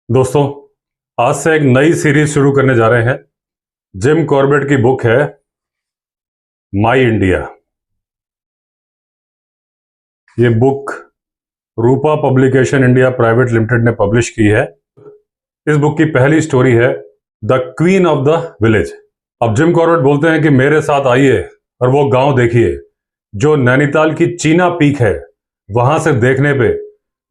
दोस्तों, आज से एक नई सीरीज शुरू करने जा रहे हैं। जिम कॉर्बेट की बुक है माई इंडिया। ये बुक रूपा पब्लिकेशन इंडिया प्राइवेट लिमिटेड ने पब्लिश की है। इस बुक की पहली स्टोरी है the queen of the village. अब जिम कॉर्बेट बोलते हैं कि मेरे साथ आइए और वो गांव देखिए जो नैनीताल की चीना पीक है। वहां से देखने पे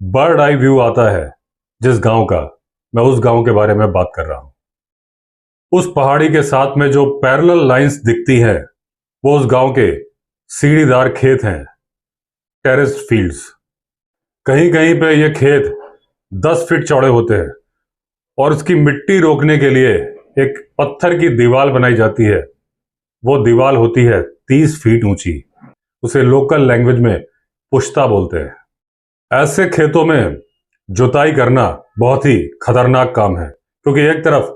बर्ड आई व्यू आता है। जिस गांव का, मैं उस गांव के बारे में बात कर रहा हूं। उस पहाड़ी के साथ में जो पैरेलल लाइंस दिखती हैं, वो उस गांव के सीढ़ीदार खेत हैं, टेरेस्ड फील्ड्स। कहीं कहीं पे ये खेत 10 फीट चौड़े होते हैं और उसकी मिट्टी रोकने के लिए एक पत्थर की दीवार बनाई जाती है। वो दीवार होती है 30 फीट ऊंची। उसे लोकल लैंग्वेज में पुश्ता बोलते हैं। ऐसे खेतों में जुताई करना बहुत ही खतरनाक काम है, क्योंकि एक तरफ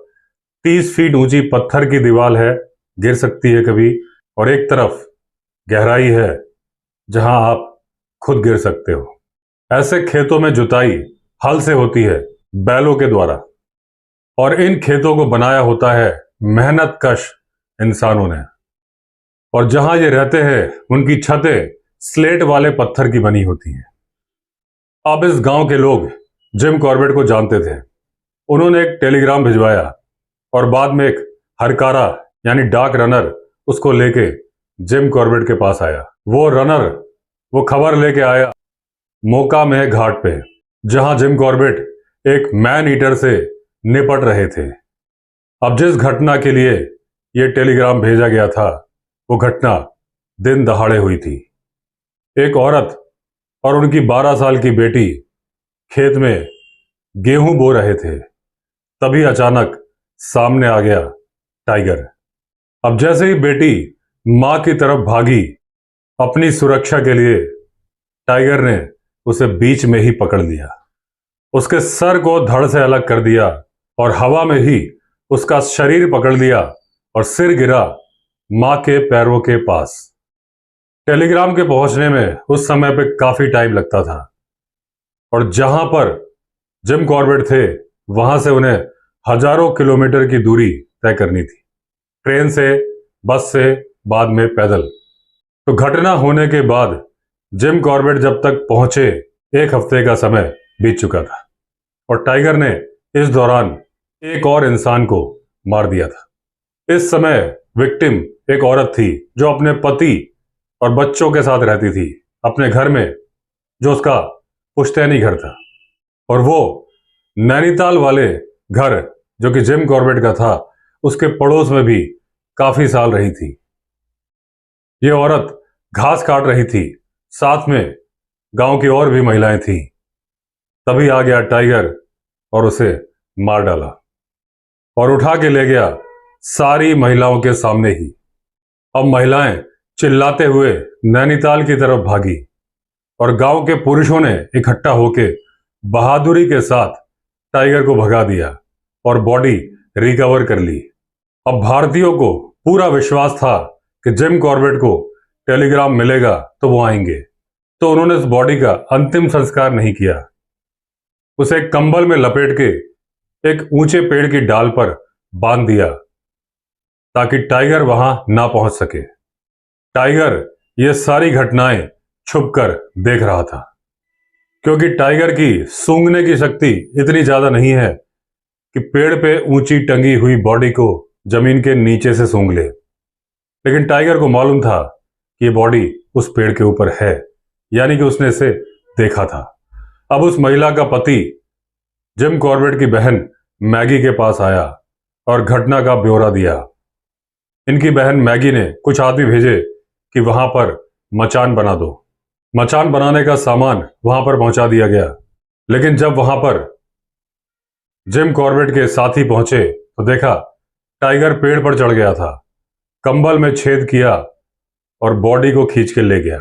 30 फीट ऊंची पत्थर की दीवार है, गिर सकती है कभी, और एक तरफ गहराई है जहां आप खुद गिर सकते हो। ऐसे खेतों में जुताई हल से होती है, बैलों के द्वारा, और इन खेतों को बनाया होता है मेहनत कश इंसानों ने। और जहां ये रहते हैं उनकी छतें स्लेट वाले पत्थर की बनी होती हैं। अब इस गांव के लोग जिम कॉर्बेट को जानते थे। उन्होंने एक टेलीग्राम भिजवाया और बाद में एक हरकारा यानी डाक रनर उसको लेके जिम कॉर्बेट के पास आया। वो रनर वो खबर लेके आया मोका में घाट पे, जहां जिम कॉर्बेट एक मैन ईटर से निपट रहे थे। अब जिस घटना के लिए ये टेलीग्राम भेजा गया था, वो घटना दिन दहाड़े हुई थी। एक औरत और उनकी 12 साल की बेटी खेत में गेहूं बो रहे थे। तभी अचानक सामने आ गया टाइगर। अब जैसे ही बेटी मां की तरफ भागी अपनी सुरक्षा के लिए, टाइगर ने उसे बीच में ही पकड़ लिया। उसके सर को धड़ से अलग कर दिया और हवा में ही उसका शरीर पकड़ लिया और सिर गिरा मां के पैरों के पास। टेलीग्राम के पहुंचने में उस समय पे काफी टाइम लगता था, और जहां पर जिम कॉर्बेट थे वहां से उन्हें हजारों किलोमीटर की दूरी तय करनी थी, ट्रेन से, बस से, बाद में पैदल। तो घटना होने के बाद जिम कॉर्बेट जब तक पहुंचे 1 हफ्ते का समय बीत चुका था, और टाइगर ने इस दौरान एक और इंसान को मार दिया था। इस समय विक्टिम एक औरत थी जो अपने पति और बच्चों के साथ रहती थी अपने घर में, जो उसका पुश्तैनी घर था। और वो नैनीताल वाले घर, जो कि जिम कॉर्बेट का था, उसके पड़ोस में भी काफी साल रही थी। ये औरत घास काट रही थी, साथ में गांव की और भी महिलाएं थीं। तभी आ गया टाइगर और उसे मार डाला और उठा के ले गया सारी महिलाओं के सामने ही। अब महिलाएं चिल्लाते हुए नैनीताल की तरफ भागी और गांव के पुरुषों ने इकट्ठा होके बहादुरी के साथ टाइगर को भगा दिया और बॉडी रिकवर कर ली। अब भारतीयों को पूरा विश्वास था कि जिम कॉर्बेट को टेलीग्राम मिलेगा तो वो आएंगे। तो उन्होंने उस बॉडी का अंतिम संस्कार नहीं किया। उसे एक कंबल में लपेट के एक ऊंचे पेड़ की डाल पर बांध दिया ताकि टाइगर वहां ना पहुंच सके। टाइगर ये सारी घटनाएं छुपकर देख रहा था, क्योंकि टाइगर की सूंघने की शक्ति इतनी ज्यादा नहीं है कि पेड़ पे ऊंची टंगी हुई बॉडी को जमीन के नीचे से सूंघ ले। लेकिन टाइगर को मालूम था कि ये बॉडी उस पेड़ के ऊपर है, यानी कि उसने इसे देखा था। अब उस महिला का पति जिम कॉर्बेट की बहन मैगी के पास आया और घटना का ब्यौरा दिया। इनकी बहन मैगी ने कुछ आदमी भेजे कि वहां पर मचान बना दो। मचान बनाने का सामान वहां पर पहुंचा दिया गया। लेकिन जब वहां पर जिम कॉर्बेट के साथी पहुंचे तो देखा टाइगर पेड़ पर चढ़ गया था, कंबल में छेद किया और बॉडी को खींच के ले गया।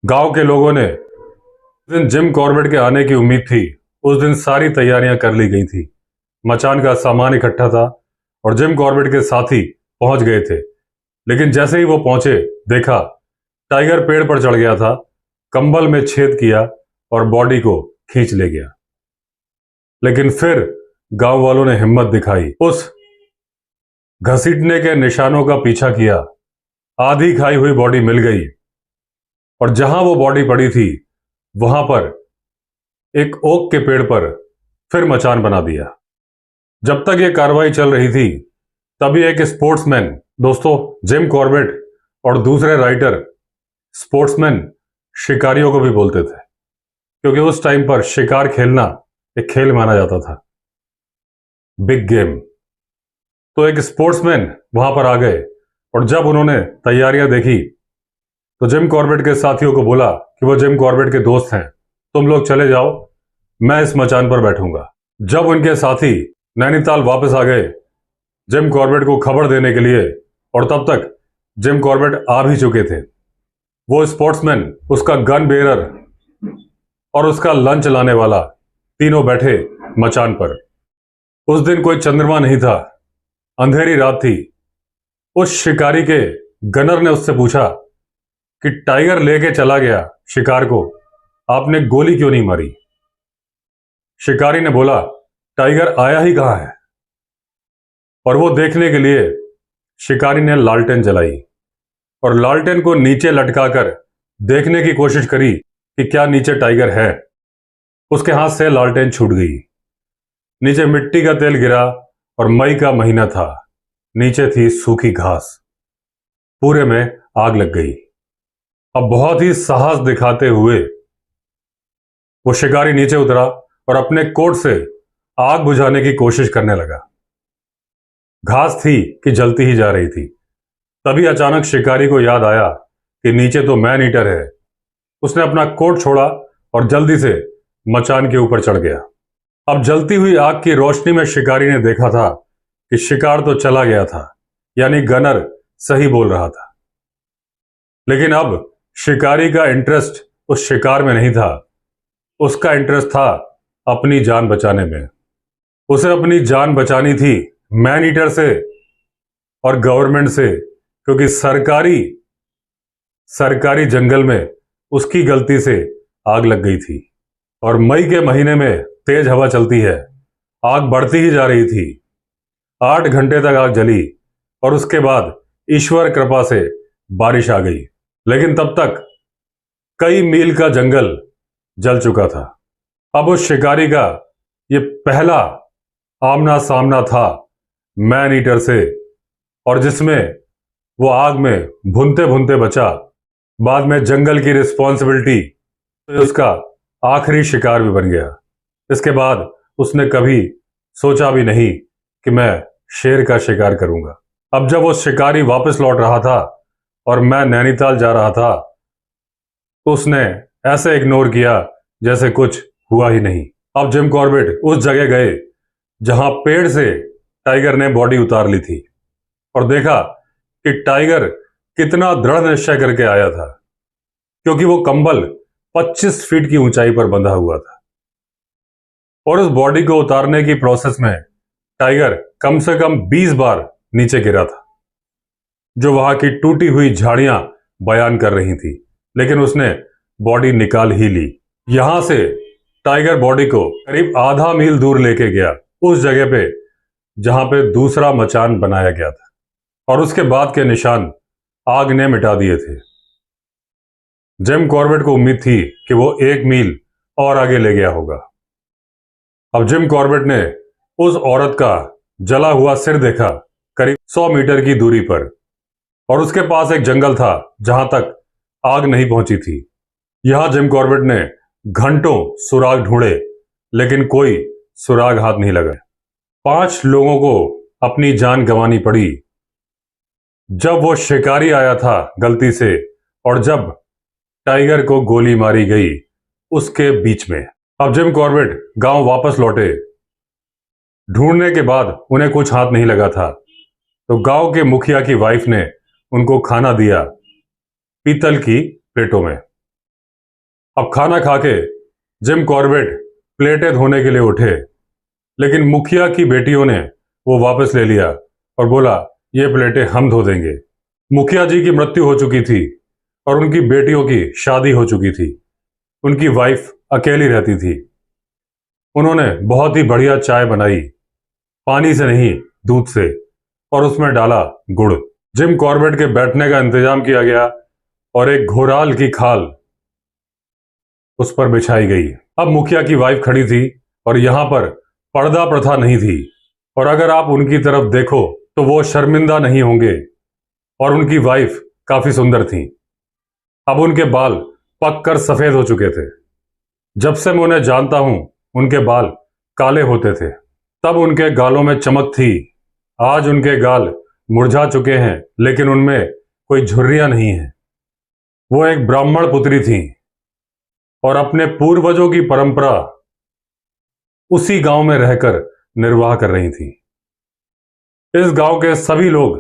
गांव के लोगों ने, जिस दिन जिम कॉर्बेट के आने की उम्मीद थी, उस दिन सारी तैयारियां कर ली गई थी। मचान का सामान इकट्ठा था और जिम कॉर्बेट के साथी पहुंच गए थे। लेकिन जैसे ही वो पहुंचे, देखा टाइगर पेड़ पर चढ़ गया था, कंबल में छेद किया और बॉडी को खींच ले गया। लेकिन फिर गांव वालों ने हिम्मत दिखाई, उस घसीटने के निशानों का पीछा किया। आधी खाई हुई बॉडी मिल गई और जहां वो बॉडी पड़ी थी वहां पर एक ओक के पेड़ पर फिर मचान बना दिया। जब तक ये कार्रवाई चल रही थी तभी एक स्पोर्ट्समैन, दोस्तों जिम कॉर्बेट और दूसरे राइटर स्पोर्ट्समैन शिकारियों को भी बोलते थे, क्योंकि उस टाइम पर शिकार खेलना एक खेल माना जाता था, बिग गेम। तो एक स्पोर्ट्समैन वहां पर आ गए और जब उन्होंने तैयारियां देखी तो जिम कॉर्बेट के साथियों को बोला कि वो जिम कॉर्बेट के दोस्त हैं, तुम लोग चले जाओ, मैं इस मचान पर बैठूंगा। जब उनके साथी नैनीताल वापस आ गए जिम कॉर्बेट को खबर देने के लिए, और तब तक जिम कॉर्बेट आ भी चुके थे, वो स्पोर्ट्समैन, उसका गन बेरर और उसका लंच लाने वाला तीनों बैठे मचान पर। उस दिन कोई चंद्रमा नहीं था, अंधेरी रात थी। उस शिकारी के गनर ने उससे पूछा कि टाइगर लेके चला गया शिकार को, आपने गोली क्यों नहीं मारी? शिकारी ने बोला, टाइगर आया ही कहां है? और वो देखने के लिए शिकारी ने लालटेन जलाई और लालटेन को नीचे लटकाकर देखने की कोशिश करी कि क्या नीचे टाइगर है। उसके हाथ से लालटेन छूट गई। नीचे मिट्टी का तेल गिरा और मई का महीना था। नीचे थी सूखी घास। पूरे में आग लग गई। अब बहुत ही साहस दिखाते हुए वो शिकारी नीचे उतरा और अपने कोट से आग बुझाने की कोशिश करने लगा। घास थी कि जलती ही जा रही थी। तभी अचानक शिकारी को याद आया कि नीचे तो मैन ईटर है। उसने अपना कोट छोड़ा और जल्दी से मचान के ऊपर चढ़ गया। अब जलती हुई आग की रोशनी में शिकारी ने देखा था कि शिकार तो चला गया था, यानी गनर सही बोल रहा था। लेकिन अब शिकारी का इंटरेस्ट उस शिकार में नहीं था, उसका इंटरेस्ट था अपनी जान बचाने में। उसे अपनी जान बचानी थी मैन ईटर से और गवर्नमेंट से, क्योंकि सरकारी जंगल में उसकी गलती से आग लग गई थी। और मई के महीने में तेज हवा चलती है, आग बढ़ती ही जा रही थी। 8 घंटे तक आग जली और उसके बाद ईश्वर कृपा से बारिश आ गई। लेकिन तब तक कई मील का जंगल जल चुका था। अब उस शिकारी का ये पहला आमना सामना था मैन ईटर से, और जिसमें वो आग में भुनते भुनते बचा। बाद में जंगल की रिस्पॉन्सिबिलिटी तो उसका आखिरी शिकार भी बन गया। इसके बाद उसने कभी सोचा भी नहीं कि मैं शेर का शिकार करूंगा। अब जब वो शिकारी वापस लौट रहा था और मैं नैनीताल जा रहा था, तो उसने ऐसे इग्नोर किया जैसे कुछ हुआ ही नहीं। अब जिम कॉर्बेट उस जगह गए जहां पेड़ से टाइगर ने बॉडी उतार ली थी और देखा कि टाइगर कितना दृढ़ निश्चय करके आया था, क्योंकि वो कंबल 25 फीट की ऊंचाई पर बंधा हुआ था। और उस बॉडी को उतारने की प्रोसेस में टाइगर कम से कम 20 बार नीचे गिरा था, जो वहां की टूटी हुई झाड़ियां बयान कर रही थी। लेकिन उसने बॉडी निकाल ही ली। यहां से टाइगर बॉडी को करीब आधा मील दूर लेके गया, उस जगह पे जहां पे दूसरा मचान बनाया गया था, और उसके बाद के निशान आग ने मिटा दिए थे। जिम कॉर्बेट को उम्मीद थी कि वो 1 मील और आगे ले गया होगा। अब जिम कॉर्बेट ने उस औरत का जला हुआ सिर देखा करीब 100 मीटर की दूरी पर, और उसके पास एक जंगल था जहां तक आग नहीं पहुंची थी। यहां जिम कॉर्बेट ने घंटों सुराग ढूंढे, लेकिन कोई सुराग हाथ नहीं लगा। 5 लोगों को अपनी जान गंवानी पड़ी जब वो शिकारी आया था गलती से, और जब टाइगर को गोली मारी गई उसके बीच में। अब जिम कॉर्बेट गांव वापस लौटे। ढूंढने के बाद उन्हें कुछ हाथ नहीं लगा था, तो गांव के मुखिया की वाइफ ने उनको खाना दिया पीतल की प्लेटों में। अब खाना खाके जिम कॉर्बेट प्लेटें धोने के लिए उठे, लेकिन मुखिया की बेटियों ने वो वापस ले लिया और बोला, ये प्लेटें हम धो देंगे। मुखिया जी की मृत्यु हो चुकी थी और उनकी बेटियों की शादी हो चुकी थी। उनकी वाइफ अकेली रहती थी। उन्होंने बहुत ही बढ़िया चाय बनाई, पानी से नहीं दूध से, और उसमें डाला गुड़। जिम कॉर्बेट के बैठने का इंतजाम किया गया और एक घोराल की खाल उस पर बिछाई गई। अब मुखिया की वाइफ खड़ी थी और यहां पर पर्दा प्रथा नहीं थी, और अगर आप उनकी तरफ देखो तो वो शर्मिंदा नहीं होंगे, और उनकी वाइफ काफी सुंदर थी। अब उनके बाल पक कर सफेद हो चुके थे। जब से मैं उन्हें जानता हूं उनके बाल काले होते थे, तब उनके गालों में चमक थी। आज उनके गाल मुरझा चुके हैं, लेकिन उनमें कोई झुर्रियां नहीं हैं। वो एक ब्राह्मण पुत्री थी और अपने पूर्वजों की परंपरा उसी गांव में रहकर निर्वाह कर रही थी। इस गांव के सभी लोग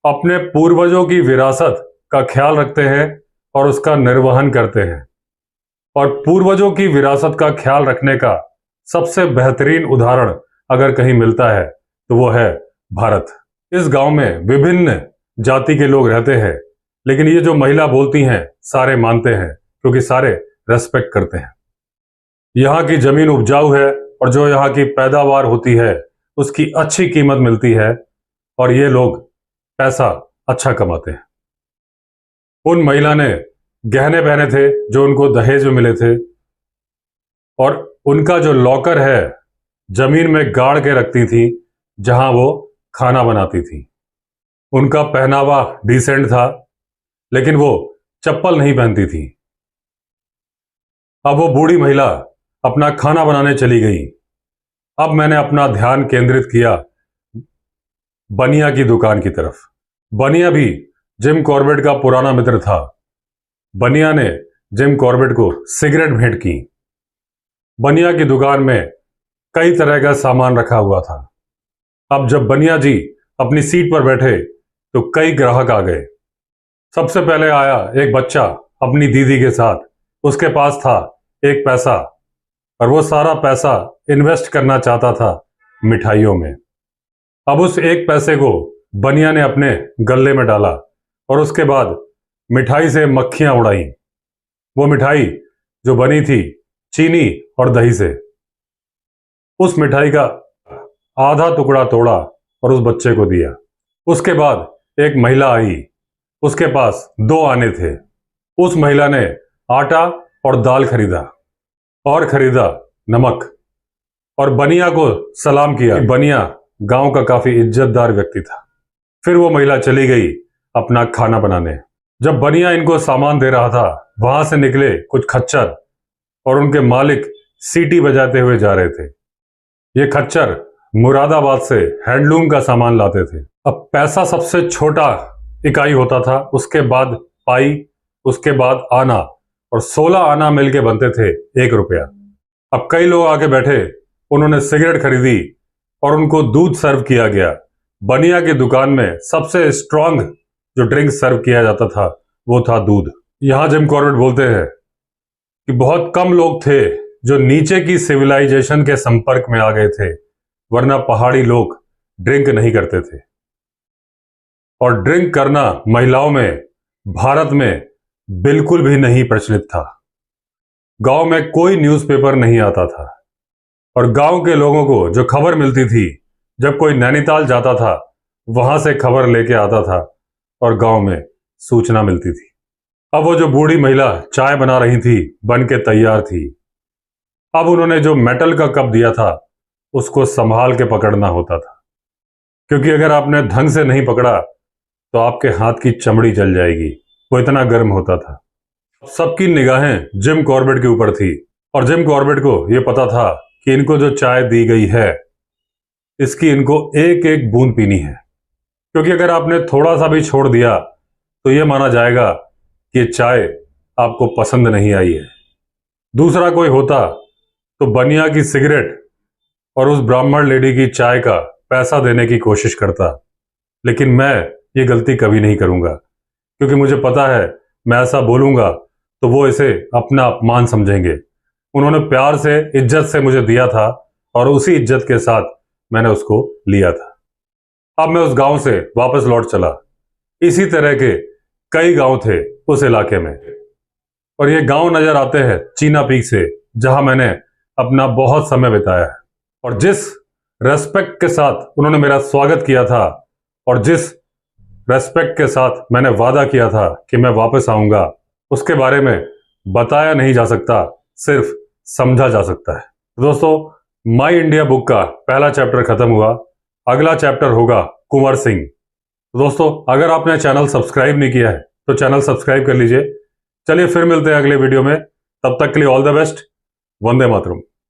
अपने पूर्वजों की विरासत का ख्याल रखते हैं और उसका निर्वहन करते हैं, और पूर्वजों की विरासत का ख्याल रखने का सबसे बेहतरीन उदाहरण अगर कहीं मिलता है तो वो है भारत। इस गांव में विभिन्न जाति के लोग रहते हैं, लेकिन ये जो महिला बोलती हैं सारे मानते हैं, क्योंकि सारे रेस्पेक्ट करते हैं। यहाँ की जमीन उपजाऊ है और जो यहाँ की पैदावार होती है उसकी अच्छी कीमत मिलती है, और ये लोग पैसा अच्छा कमाते हैं। उन महिला ने गहने पहने थे जो उनको दहेज में मिले थे, और उनका जो लॉकर है जमीन में गाड़ के रखती थी जहां वो खाना बनाती थी। उनका पहनावा डिसेंट था, लेकिन वो चप्पल नहीं पहनती थी। अब वो बूढ़ी महिला अपना खाना बनाने चली गई। अब मैंने अपना ध्यान केंद्रित किया बनिया की दुकान की तरफ। बनिया भी जिम कॉर्बेट का पुराना मित्र था। बनिया ने जिम कॉर्बेट को सिगरेट भेंट की। बनिया की दुकान में कई तरह का सामान रखा हुआ था। अब जब बनिया जी अपनी सीट पर बैठे तो कई ग्राहक आ गए। सबसे पहले आया एक बच्चा अपनी दीदी के साथ। उसके पास था एक पैसा, और वो सारा पैसा इन्वेस्ट करना चाहता था मिठाइयों में। अब उस एक पैसे को बनिया ने अपने गल्ले में डाला और उसके बाद मिठाई से मक्खियां उड़ाई। वो मिठाई जो बनी थी चीनी और दही से। उस मिठाई का आधा टुकड़ा तोड़ा और उस बच्चे को दिया। उसके बाद एक महिला आई, उसके पास 2 आने थे। उस महिला ने आटा और दाल खरीदा और खरीदा नमक, और बनिया को सलाम किया। बनिया गांव का काफी इज्जतदार व्यक्ति था। फिर वो महिला चली गई अपना खाना बनाने। जब बनिया इनको सामान दे रहा था, वहां से निकले कुछ खच्चर और उनके मालिक सीटी बजाते हुए जा रहे थे। ये खच्चर मुरादाबाद से हैंडलूम का सामान लाते थे। अब पैसा सबसे छोटा इकाई होता था, उसके बाद पाई, उसके बाद आना, और 16 आना मिलके बनते थे 1 रुपया। अब कई लोग आके बैठे, उन्होंने सिगरेट खरीदी और उनको दूध सर्व किया गया। बनिया की दुकान में सबसे स्ट्रांग जो ड्रिंक सर्व किया जाता था वो था दूध। यहां जिम कॉर्बेट बोलते हैं कि बहुत कम लोग थे जो नीचे की सिविलाइजेशन के संपर्क में आ गए थे, वरना पहाड़ी लोग ड्रिंक नहीं करते थे। और ड्रिंक करना महिलाओं में भारत में बिल्कुल भी नहीं प्रचलित था। गांव में कोई न्यूज़पेपर नहीं आता था, और गांव के लोगों को जो खबर मिलती थी, जब कोई नैनीताल जाता था वहां से खबर लेके आता था और गांव में सूचना मिलती थी। अब वो जो बूढ़ी महिला चाय बना रही थी बन के तैयार थी। अब उन्होंने जो मेटल का कप दिया था उसको संभाल के पकड़ना होता था, क्योंकि अगर आपने ढंग से नहीं पकड़ा तो आपके हाथ की चमड़ी जल जाएगी, वो इतना गर्म होता था। सबकी निगाहें जिम कॉर्बेट के ऊपर थी, और जिम कॉर्बेट को यह पता था कि इनको जो चाय दी गई है इसकी इनको एक एक बूंद पीनी है, क्योंकि अगर आपने थोड़ा सा भी छोड़ दिया तो यह माना जाएगा कि ये चाय आपको पसंद नहीं आई है। दूसरा कोई होता तो बनिया की सिगरेट और उस ब्राह्मण लेडी की चाय का पैसा देने की कोशिश करता, लेकिन मैं ये गलती कभी नहीं करूंगा, क्योंकि मुझे पता है मैं ऐसा बोलूंगा तो वो इसे अपना अपमान समझेंगे। उन्होंने प्यार से, इज्जत से मुझे दिया था, और उसी इज्जत के साथ मैंने उसको लिया था। अब मैं उस गांव से वापस लौट चला। इसी तरह के कई गांव थे उस इलाके में, और ये गांव नजर आते हैं चीना पीक से, जहां मैंने अपना बहुत समय बिताया है और जिस रेस्पेक्ट के साथ उन्होंने मेरा स्वागत किया था और जिस रेस्पेक्ट के साथ मैंने वादा किया था कि मैं वापस आऊंगा, उसके बारे में बताया नहीं जा सकता, सिर्फ समझा जा सकता है। दोस्तों, माई इंडिया बुक का पहला चैप्टर खत्म हुआ, अगला चैप्टर होगा कुंवर सिंह। दोस्तों, अगर आपने चैनल सब्सक्राइब नहीं किया है तो चैनल सब्सक्राइब कर लीजिए। चलिए फिर मिलते हैं अगले वीडियो में, तब तक के लिए all the best. Vande Mataram.